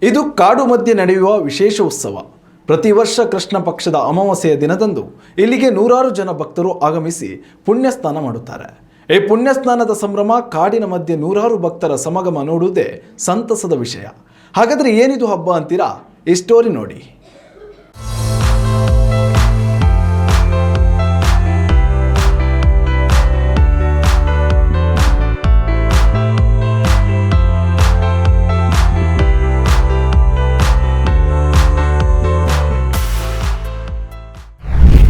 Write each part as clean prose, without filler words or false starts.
ಇದು ಕಾಡು ಮಧ್ಯೆ ನಡೆಯುವ ವಿಶೇಷ ಉತ್ಸವ. ಪ್ರತಿ ವರ್ಷ ಕೃಷ್ಣ ಪಕ್ಷದ ಅಮಾವಾಸ್ಯೆಯ ದಿನದಂದು ಇಲ್ಲಿಗೆ ನೂರಾರು ಜನ ಭಕ್ತರು ಆಗಮಿಸಿ ಪುಣ್ಯ ಸ್ನಾನ ಮಾಡುತ್ತಾರೆ. ಈ ಪುಣ್ಯ ಸ್ನಾನದ ಸಂಭ್ರಮ, ಕಾಡಿನ ಮಧ್ಯೆ ನೂರಾರು ಭಕ್ತರ ಸಮಾಗಮ ನೋಡುವುದೇ ಸಂತಸದ ವಿಷಯ. ಹಾಗಾದರೆ ಏನಿದು ಹಬ್ಬ ಅಂತೀರಾ? ಈ ಸ್ಟೋರಿ ನೋಡಿ.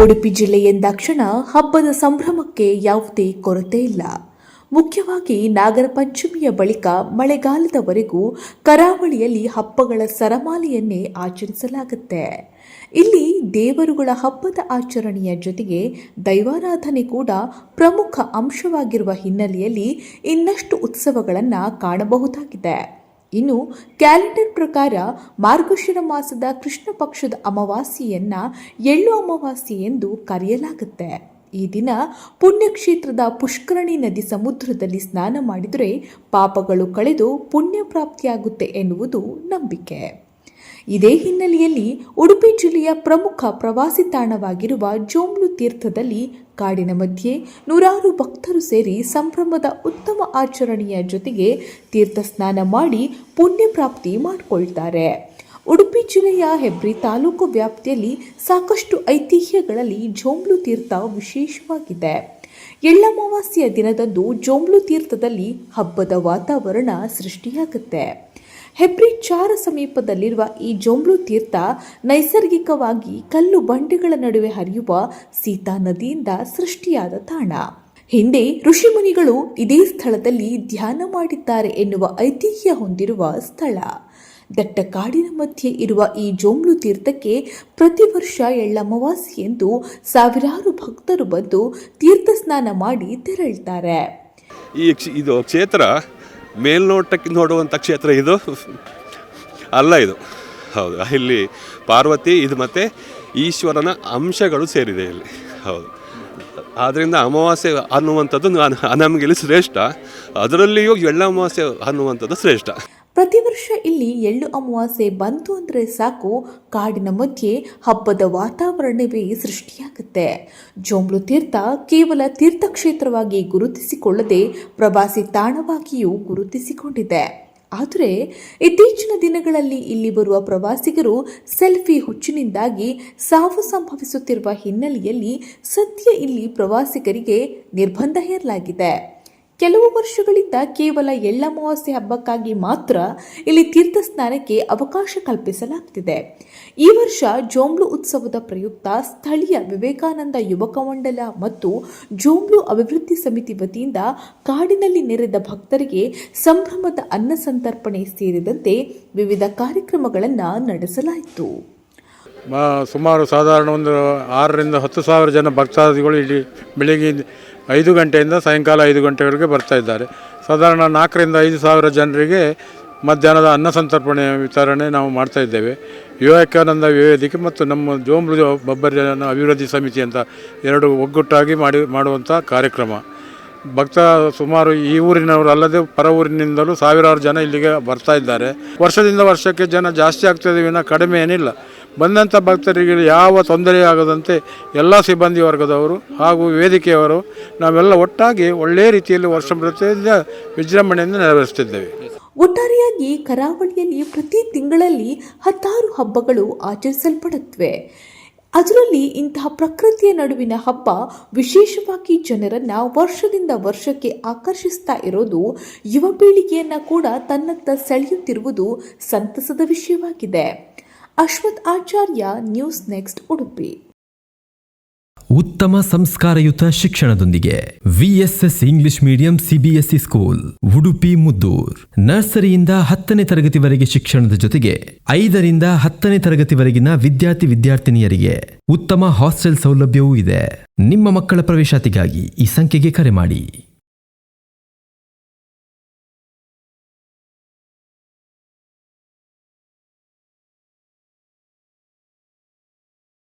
ಉಡುಪಿ ಜಿಲ್ಲೆ ಎಂದಾಕ್ಷಣ ಹಬ್ಬದ ಸಂಭ್ರಮಕ್ಕೆ ಯಾವುದೇ ಕೊರತೆ ಇಲ್ಲ. ಮುಖ್ಯವಾಗಿ ನಾಗರ ಪಂಚಮಿಯ ಬಳಿಕ ಮಳೆಗಾಲದವರೆಗೂ ಕರಾವಳಿಯಲ್ಲಿ ಹಬ್ಬಗಳ ಸರಮಾಲೆಯನ್ನೇ ಆಚರಿಸಲಾಗುತ್ತೆ. ಇಲ್ಲಿ ದೇವರುಗಳ ಹಬ್ಬದ ಆಚರಣೆಯ ಜೊತೆಗೆ ದೈವಾರಾಧನೆ ಕೂಡ ಪ್ರಮುಖ ಅಂಶವಾಗಿರುವ ಹಿನ್ನೆಲೆಯಲ್ಲಿ ಇನ್ನಷ್ಟು ಉತ್ಸವಗಳನ್ನು ಕಾಣಬಹುದಾಗಿದೆ. ಇನ್ನು ಕ್ಯಾಲೆಂಡರ್ ಪ್ರಕಾರ ಮಾರ್ಗಶಿರ ಮಾಸದ ಕೃಷ್ಣ ಪಕ್ಷದ ಅಮಾವಾಸ್ಯೆಯನ್ನ ಎಳ್ಳು ಅಮಾವಾಸ್ಯೆ ಎಂದು ಕರೆಯಲಾಗುತ್ತೆ. ಈ ದಿನ ಪುಣ್ಯಕ್ಷೇತ್ರದ ಪುಷ್ಕರಣಿ ನದಿ ಸಮುದ್ರದಲ್ಲಿ ಸ್ನಾನ ಮಾಡಿದರೆ ಪಾಪಗಳು ಕಳೆದು ಪುಣ್ಯ ಪ್ರಾಪ್ತಿಯಾಗುತ್ತೆ ಎನ್ನುವುದು ನಂಬಿಕೆ. ಇದೇ ಹಿನ್ನೆಲೆಯಲ್ಲಿ ಉಡುಪಿ ಜಿಲ್ಲೆಯ ಪ್ರಮುಖ ಪ್ರವಾಸಿ ತಾಣವಾಗಿರುವ ಜೋಂಬ್ಲು ತೀರ್ಥದಲ್ಲಿ ಕಾಡಿನ ಮಧ್ಯೆ ನೂರಾರು ಭಕ್ತರು ಸೇರಿ ಸಂಭ್ರಮದ ಉತ್ತಮ ಆಚರಣೆಯ ಜೊತೆಗೆ ತೀರ್ಥ ಸ್ನಾನ ಮಾಡಿ ಪುಣ್ಯ ಪ್ರಾಪ್ತಿ ಮಾಡಿಕೊಳ್ತಾರೆ. ಉಡುಪಿ ಜಿಲ್ಲೆಯ ಹೆಬ್ರಿ ತಾಲೂಕು ವ್ಯಾಪ್ತಿಯಲ್ಲಿ ಸಾಕಷ್ಟು ಐತಿಹ್ಯಗಳಲ್ಲಿ ಜೋಂಬ್ಲು ತೀರ್ಥ ವಿಶೇಷವಾಗಿದೆ. ಎಳ್ಳಮಾವಾಸ್ಯೆಯ ದಿನದಂದು ಜೋಂಬ್ಲು ತೀರ್ಥದಲ್ಲಿ ಹಬ್ಬದ ವಾತಾವರಣ ಸೃಷ್ಟಿಯಾಗುತ್ತೆ. ಹೆಬ್ರಿ ಚಾರ ಸಮೀಪದಲ್ಲಿರುವ ಈ ಜೋಂಬ್ಲು ತೀರ್ಥ ನೈಸರ್ಗಿಕವಾಗಿ ಕಲ್ಲು ಬಂಡೆಗಳ ನಡುವೆ ಹರಿಯುವ ಸೀತಾ ನದಿಯಿಂದ ಸೃಷ್ಟಿಯಾದ ತಾಣ. ಹಿಂದೆ ಋಷಿಮುನಿಗಳು ಇದೇ ಸ್ಥಳದಲ್ಲಿ ಧ್ಯಾನ ಮಾಡಿದ್ದಾರೆ ಎನ್ನುವ ಐತಿಹ್ಯ ಹೊಂದಿರುವ ಸ್ಥಳ. ದಟ್ಟ ಕಾಡಿನ ಮಧ್ಯೆ ಇರುವ ಈ ಜೋಂಬ್ಲು ತೀರ್ಥಕ್ಕೆ ಪ್ರತಿ ವರ್ಷ ಎಳ್ಳಮಾವಾಸ್ಯೆಯಂದು ಸಾವಿರಾರು ಭಕ್ತರು ಬಂದು ತೀರ್ಥ ಸ್ನಾನ ಮಾಡಿ ತೆರಳುತ್ತಾರೆ. ಇದು ಕ್ಷೇತ್ರ ಮೇಲ್ನೋಟಕ್ಕೆ ನೋಡುವಂಥ ಕ್ಷೇತ್ರ ಇದು ಅಲ್ಲ. ಇದು ಹೌದು, ಇಲ್ಲಿ ಪಾರ್ವತಿ ಇದು ಮತ್ತು ಈಶ್ವರನ ಅಂಶಗಳು ಸೇರಿದೆ ಇಲ್ಲಿ. ಹೌದು, ಆದ್ದರಿಂದ ಅಮಾವಾಸ್ಯೆ ಅನ್ನುವಂಥದ್ದು ನಮಗಿಲ್ಲಿ ಶ್ರೇಷ್ಠ, ಅದರಲ್ಲಿಯೂ ಎಳ್ಳು ಅಮಾವಾಸ್ಯೆ ಅನ್ನುವಂಥದ್ದು ಶ್ರೇಷ್ಠ. ಪ್ರತಿ ವರ್ಷ ಇಲ್ಲಿ ಎಳ್ಳು ಅಮಾವಾಸ್ಯೆ ಬಂತು ಅಂದರೆ ಸಾಕು, ಕಾಡಿನ ಮಧ್ಯೆ ಹಬ್ಬದ ವಾತಾವರಣವೇ ಸೃಷ್ಟಿಯಾಗುತ್ತೆ. ಜೋಂಬ್ಲು ತೀರ್ಥ ಕೇವಲ ತೀರ್ಥಕ್ಷೇತ್ರವಾಗಿ ಗುರುತಿಸಿಕೊಳ್ಳದೆ ಪ್ರವಾಸಿ ತಾಣವಾಗಿಯೂ ಗುರುತಿಸಿಕೊಂಡಿದೆ. ಆದರೆ ಇತ್ತೀಚಿನ ದಿನಗಳಲ್ಲಿ ಇಲ್ಲಿ ಬರುವ ಪ್ರವಾಸಿಗರು ಸೆಲ್ಫಿ ಹುಚ್ಚಿನಿಂದಾಗಿ ಸಾವು ಸಂಭವಿಸುತ್ತಿರುವ ಹಿನ್ನೆಲೆಯಲ್ಲಿ ಸದ್ಯ ಇಲ್ಲಿ ಪ್ರವಾಸಿಗರಿಗೆ ನಿರ್ಬಂಧ ಹೇರಲಾಗಿದೆ. ಕೆಲವು ವರ್ಷಗಳಿಂದ ಕೇವಲ ಎಳ್ಳಮಾವಾಸ್ಯೆ ಹಬ್ಬಕ್ಕಾಗಿ ಮಾತ್ರ ಇಲ್ಲಿ ತೀರ್ಥ ಸ್ನಾನಕ್ಕೆ ಅವಕಾಶ ಕಲ್ಪಿಸಲಾಗುತ್ತಿದೆ. ಈ ವರ್ಷ ಜೋಂಬ್ಲು ಉತ್ಸವದ ಪ್ರಯುಕ್ತ ಸ್ಥಳೀಯ ವಿವೇಕಾನಂದ ಯುವಕ ಮಂಡಲ ಮತ್ತು ಜೋಂಬ್ಲು ಅಭಿವೃದ್ಧಿ ಸಮಿತಿ ವತಿಯಿಂದ ಕಾಡಿನಲ್ಲಿ ನೆರೆದ ಭಕ್ತರಿಗೆ ಸಂಭ್ರಮದ ಅನ್ನ ಸಂತರ್ಪಣೆ ಸೇರಿದಂತೆ ವಿವಿಧ ಕಾರ್ಯಕ್ರಮಗಳನ್ನು ನಡೆಸಲಾಯಿತು. ಸುಮಾರು ಸಾಧಾರಣ ಒಂದು 6,000 to 10,000 ಜನ ಭಕ್ತಾದಿಗಳು ಇಲ್ಲಿ ಬೆಳಿಗ್ಗೆ 5 ಗಂಟೆಯಿಂದ ಸಾಯಂಕಾಲ 5 ಗಂಟೆವರೆಗೆ ಬರ್ತಾ ಇದ್ದಾರೆ. ಸಾಧಾರಣ 4,000 to 5,000 ಜನರಿಗೆ ಮಧ್ಯಾಹ್ನದ ಅನ್ನ ಸಂತರ್ಪಣೆ ವಿತರಣೆ ನಾವು ಮಾಡ್ತಾ ಇದ್ದೇವೆ. ವಿವೇಕಾನಂದ ವೇದಿಕೆ ಮತ್ತು ನಮ್ಮ ಜೋಂಬ್ಲು ಬಬ್ಬರಿನ ಅಭಿವೃದ್ಧಿ ಸಮಿತಿ ಅಂತ 2 ಒಗ್ಗಟ್ಟಾಗಿ ಮಾಡುವಂಥ ಕಾರ್ಯಕ್ರಮ. ಭಕ್ತ ಸುಮಾರು ಈ ಊರಿನವರು ಅಲ್ಲದೆ ಪರ ಊರಿನಿಂದಲೂ ಸಾವಿರಾರು ಜನ ಇಲ್ಲಿಗೆ ಬರ್ತಾ ಇದ್ದಾರೆ. ವರ್ಷದಿಂದ ವರ್ಷಕ್ಕೆ ಜನ ಜಾಸ್ತಿ ಆಗ್ತದೆ ವಿನ ಕಡಿಮೆ ಏನಿಲ್ಲ. ಬಂದಂಥ ಭಕ್ತರಿಗೆ ಯಾವ ತೊಂದರೆ ಆಗದಂತೆ ಎಲ್ಲ ಸಿಬ್ಬಂದಿ ವರ್ಗದವರು ಹಾಗೂ ವೇದಿಕೆಯವರು ನಾವೆಲ್ಲ ಒಟ್ಟಾಗಿ ಒಳ್ಳೆಯ ರೀತಿಯಲ್ಲಿ ವರ್ಷ ಪ್ರತಿಯಿಂದ ವಿಜೃಂಭಣೆಯಿಂದ ನೆರವೇರಿಸುತ್ತಿದ್ದೇವೆ. ಒಟ್ಟಾರೆಯಾಗಿ ಕರಾವಳಿಯಲ್ಲಿ ಪ್ರತಿ ತಿಂಗಳಲ್ಲಿ 10 ಹಬ್ಬಗಳು ಆಚರಿಸಲ್ಪಡುತ್ತವೆ. ಅದರಲ್ಲಿ ಇಂತಹ ಪ್ರಕೃತಿಯ ನಡುವಿನ ಹಬ್ಬ ವಿಶೇಷವಾಗಿ ಜನರನ್ನ ವರ್ಷದಿಂದ ವರ್ಷಕ್ಕೆ ಆಕರ್ಷಿಸ್ತಾ ಇರೋದು, ಯುವ ಪೀಳಿಗೆಯನ್ನ ಕೂಡ ತನ್ನತ್ತ ಸೆಳೆಯುತ್ತಿರುವುದು ಸಂತಸದ ವಿಷಯವಾಗಿದೆ. Ashwath Acharya, news next, Udupi. ಉತ್ತಮ ಸಂಸ್ಕಾರಯುತ ಶಿಕ್ಷಣದೊಂದಿಗೆ VSS English medium CBSE school, Udupi Muddur. ನರ್ಸರಿಯಿಂದ 10ನೇ ತರಗತಿವರೆಗೆ ಶಿಕ್ಷಣದ ಜೊತೆಗೆ 5ರಿಂದ 10ನೇ ತರಗತಿವರೆಗಿನ ವಿದ್ಯಾರ್ಥಿನಿಯರಿಗೆ ಉತ್ತಮ ಹಾಸ್ಟೆಲ್ ಸೌಲಭ್ಯವೂ ಇದೆ. ನಿಮ್ಮ ಮಕ್ಕಳ ಪ್ರವೇಶಾತಿಗಾಗಿ ಈ ಸಂಖ್ಯೆಗೆ ಕರೆ ಮಾಡಿ.